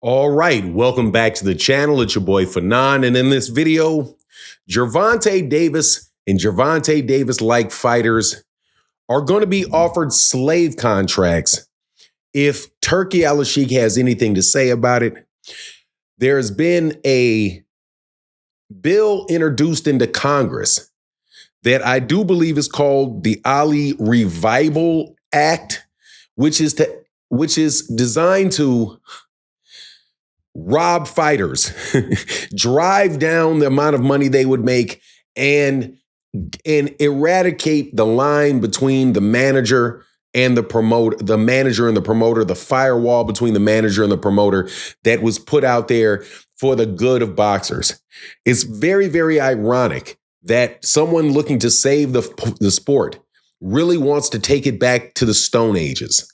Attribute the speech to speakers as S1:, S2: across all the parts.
S1: All right, welcome back to the channel. It's your boy Fanon, and in this video, Gervonta Davis and Gervonta Davis-like fighters are going to be offered slave contracts if Turki Alashiek has anything to say about it. There's been a bill introduced into Congress that I do believe is called the Ali Revival Act, which is designed to rob fighters, drive down the amount of money they would make, and eradicate the line between the manager and the promoter, the firewall between the manager and the promoter that was put out there for the good of boxers. It's very, very ironic that someone looking to save the sport really wants to take it back to the Stone Ages.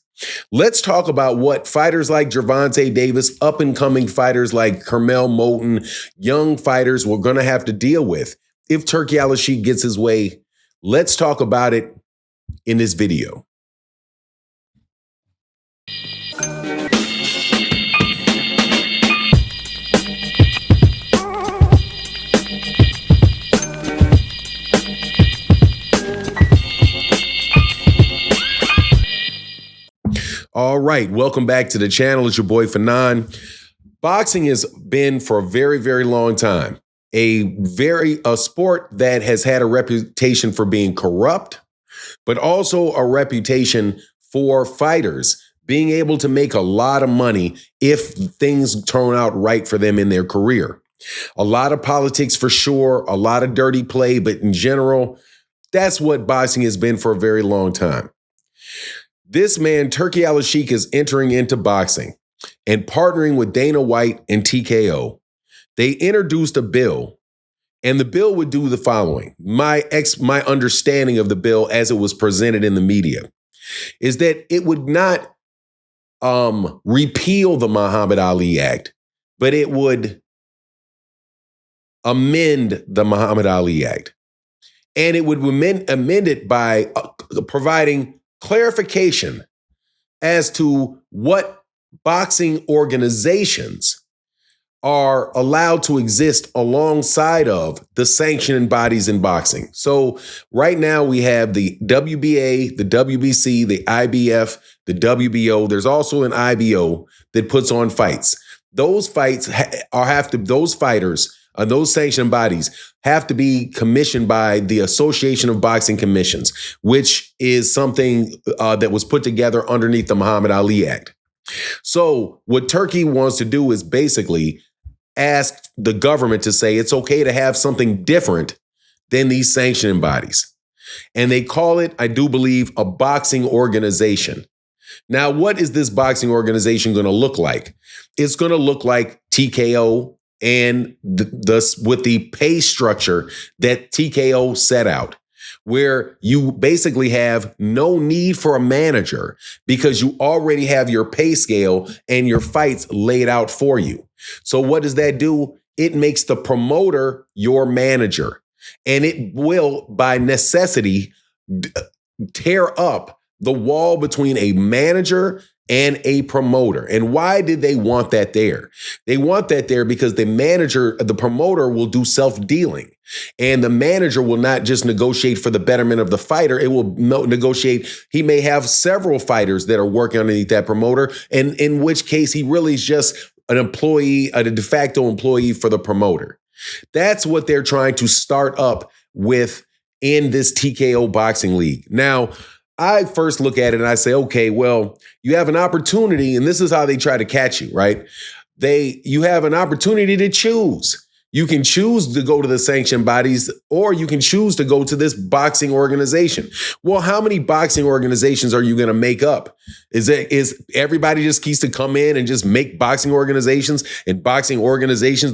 S1: Let's talk about what fighters like Gervonta Davis, up-and-coming fighters like Kermel Moton, young fighters we're going to have to deal with if Turki Alashiek gets his way. Let's talk about it in this video. All right, welcome back to the channel. It's your boy Fanon. Boxing has been for a very, very long time a sport that has had a reputation for being corrupt, but also a reputation for fighters being able to make a lot of money if things turn out right for them in their career. A lot of politics for sure, a lot of dirty play, but in general, that's what boxing has been for a very long time. This man, Turki Alashiek, is entering into boxing and partnering with Dana White and TKO. They introduced a bill, and the bill would do the following. My understanding of the bill as it was presented in the media is that it would not repeal the Muhammad Ali Act, but it would amend the Muhammad Ali Act. And it would amend it by providing clarification as to what boxing organizations are allowed to exist alongside of the sanctioning bodies in boxing. So right now we have the WBA, the WBC, the IBF, the WBO. There's also an IBO that puts on fights. Those fights those fighters, those sanctioned bodies have to be commissioned by the Association of Boxing Commissions, which is something that was put together underneath the Muhammad Ali Act. So what Turkey wants to do is basically ask the government to say it's okay to have something different than these sanctioning bodies. And they call it, I do believe, a boxing organization. Now, what is this boxing organization going to look like? It's going to look like TKO, and with the pay structure that TKO set out, where you basically have no need for a manager because you already have your pay scale and your fights laid out for you. So what does that do? It makes the promoter your manager, and it will, by necessity, tear up the wall between a manager and a promoter. And why did they want that there? They want that there because the promoter will do self-dealing. And the manager will not just negotiate for the betterment of the fighter. It will negotiate. He may have several fighters that are working underneath that promoter, and in which case he really is just an employee, a de facto employee for the promoter. That's what they're trying to start up with in this TKO boxing league. Now, I first look at it and I say, okay, well, you have an opportunity, and this is how they try to catch you, right? You have an opportunity to choose. You can choose to go to the sanctioned bodies, or you can choose to go to this boxing organization. Well, how many boxing organizations are you going to make up? Is everybody just keeps to come in and just make boxing organizations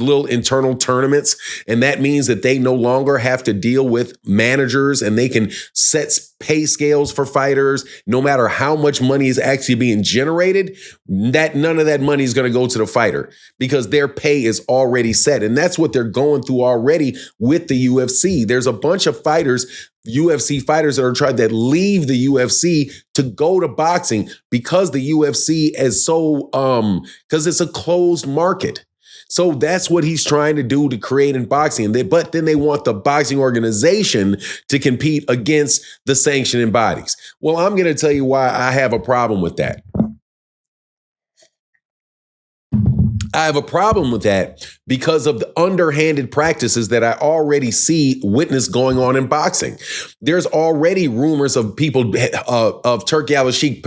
S1: little internal tournaments? And that means that they no longer have to deal with managers, and they can set pay scales for fighters, no matter how much money is actually being generated, that none of that money is going to go to the fighter because their pay is already set. And that's what what they're going through already with the UFC. There's a bunch of fighters, UFC fighters that leave the UFC to go to boxing because the UFC is so because it's a closed market. So that's what he's trying to do to create in boxing. But then they want the boxing organization to compete against the sanctioning bodies. Well, I'm going to tell you why I have a problem with that. I have a problem with that because of the underhanded practices that I already witness going on in boxing. There's already rumors of people, of Turki Alashiek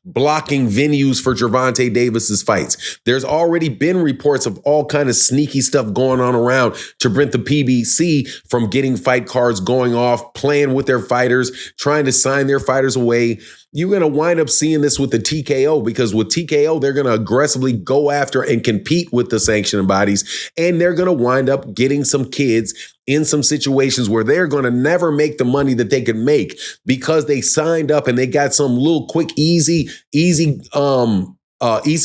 S1: blocking venues for Gervonta Davis's fights. There's already been reports of all kind of sneaky stuff going on around to prevent the PBC from getting fight cards going off, playing with their fighters, trying to sign their fighters away. You're going to wind up seeing this with the TKO, because with TKO, they're going to aggressively go after and compete with the sanctioning bodies. And they're going to wind up getting some kids in some situations where they're going to never make the money that they could make because they signed up and they got some little quick, easy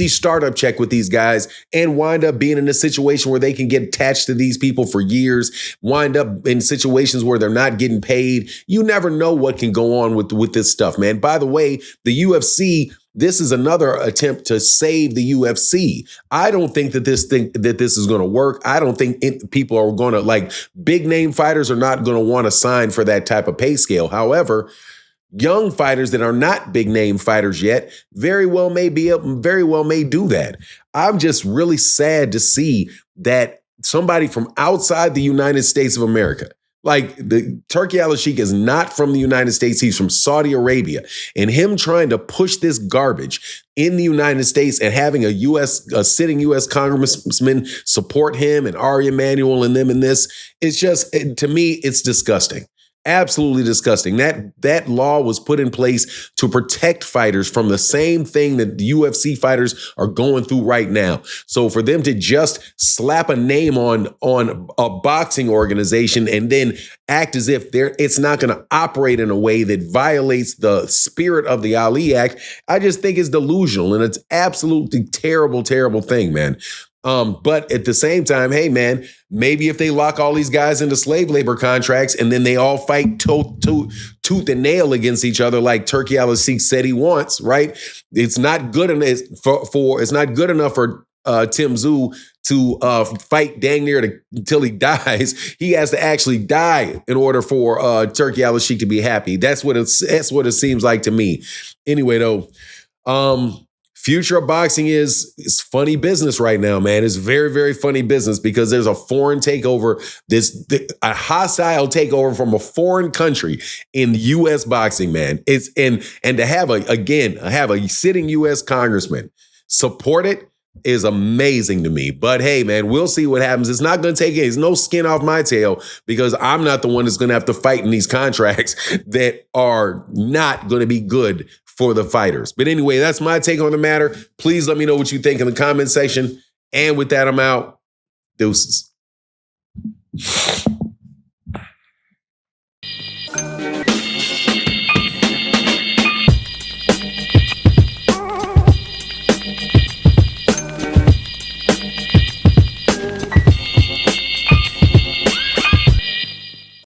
S1: startup check with these guys and wind up being in a situation where they can get attached to these people for years, wind up in situations where they're not getting paid. You never know what can go on with this stuff, man. By the way, the UFC, this is another attempt to save the UFC. I don't think that this is going to work. I don't think people are going to, big name fighters are not going to want to sign for that type of pay scale. However, young fighters that are not big name fighters yet very well may do that. I'm just really sad to see that somebody from outside the United States of America, like the Turki Alashiek, is not from the United States. He's from Saudi Arabia, and him trying to push this garbage in the United States and having a sitting U.S. congressman support him and Ari Emanuel and them in this, it's just, to me, it's disgusting. Absolutely disgusting. That law was put in place to protect fighters from the same thing that the UFC fighters are going through right now. So for them to just slap a name on a boxing organization and then act as if it's not going to operate in a way that violates the spirit of the Ali Act, I just think is delusional, and it's absolutely terrible, terrible thing, man. But at the same time, hey, man, maybe if they lock all these guys into slave labor contracts and then they all fight tooth and nail against each other like Turki Alashiek said he wants, right? It's not good enough for Tim Tszyu to fight dang near until he dies. He has to actually die in order for Turki Alashiek to be happy. That's what it seems like to me. Anyway, though, future of boxing is funny business right now, man. It's very, very funny business because there's a foreign takeover, a hostile takeover from a foreign country in U.S. boxing, man. And to have a sitting U.S. congressman support it is amazing to me. But hey, man, we'll see what happens. It's not going to take it. There's no skin off my tail because I'm not the one that's going to have to fight in these contracts that are not going to be good for the fighters. But anyway, that's my take on the matter. Please let me know what you think in the comment section. And with that, I'm out. Deuces.